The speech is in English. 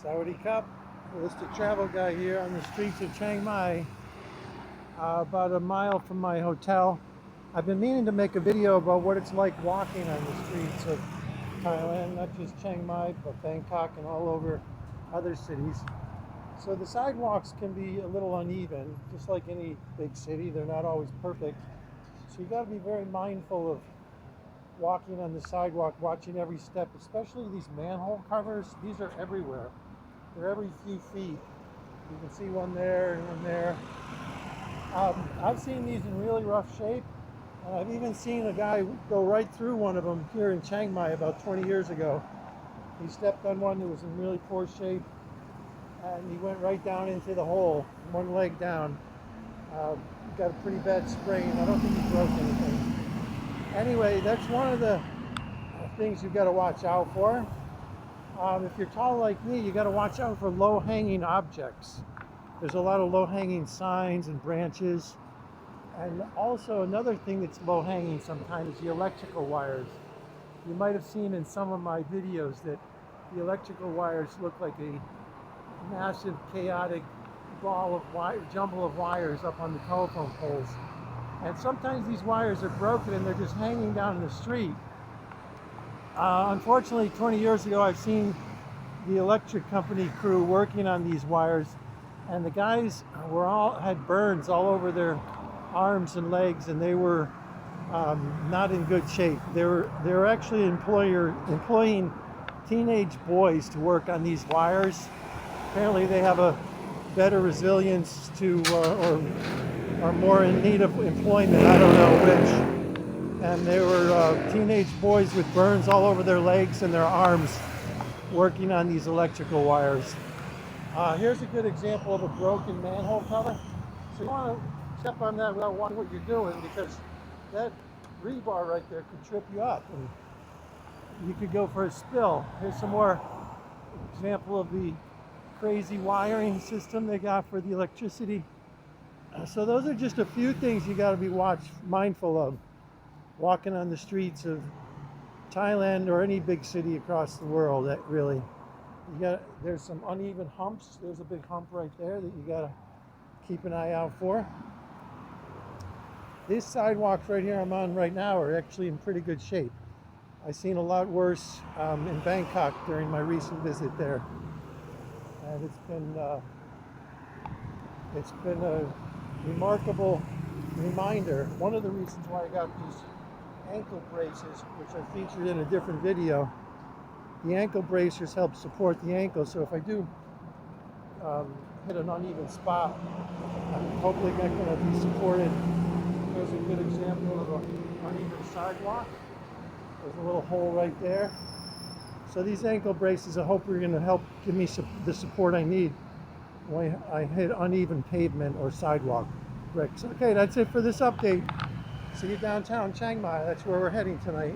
Sawadee Cup, holistic travel guy here on the streets of Chiang Mai, about a mile from my hotel. I've been meaning to make a video about what it's like walking on the streets of Thailand, not just Chiang Mai, but Bangkok and all over other cities. So the sidewalks can be a little uneven, just like any big city. They're not always perfect. So you got to be very mindful of walking on the sidewalk, watching every step, especially these manhole covers. These are everywhere. They're every few feet. You can see one there and one there. I've seen these in really rough shape, and I've even seen a guy go right through one of them here in Chiang Mai about 20 years ago. He stepped on one that was in really poor shape, and he went right down into the hole, one leg down. Got a pretty bad sprain. I don't think he broke anything. Anyway, that's one of the things you've got to watch out for. If you're tall like me, you got to watch out for low-hanging objects. There's a lot of low-hanging signs and branches. And also another thing that's low-hanging sometimes is the electrical wires. You might have seen in some of my videos that the electrical wires look like a massive, chaotic ball of wire, jumble of wires up on the telephone poles. And sometimes these wires are broken and they're just hanging down in the street. Unfortunately, 20 years ago, I've seen the electric company crew working on these wires, and the guys had burns all over their arms and legs, and they were not in good shape. They were actually employing teenage boys to work on these wires. Apparently, they have a better resilience to, or are more in need of employment. I don't know which. And they were teenage boys with burns all over their legs and their arms working on these electrical wires. Here's a good example of a broken manhole cover. So you want to step on that without watching what you're doing, because that rebar right there could trip you up and you could go for a spill. Here's some more example of the crazy wiring system they got for the electricity. So those are just a few things you got to be mindful of walking on the streets of Thailand or any big city across the world. That really, there's some uneven humps. There's a big hump right there that you got to keep an eye out for. These sidewalks right here I'm on right now are actually in pretty good shape. I've seen a lot worse in Bangkok during my recent visit there, and it's been a remarkable reminder. One of the reasons why I got these ankle braces, which I featured in a different video, the ankle bracers help support the ankle, so if I do hit an uneven spot, I'm hopefully not going to be supported. There's a good example of an uneven sidewalk. There's a little hole right there. So these ankle braces, I hope are going to help give me the support I need when I hit uneven pavement or sidewalk bricks. Okay, that's it for this update. See you downtown Chiang Mai. That's where we're heading tonight.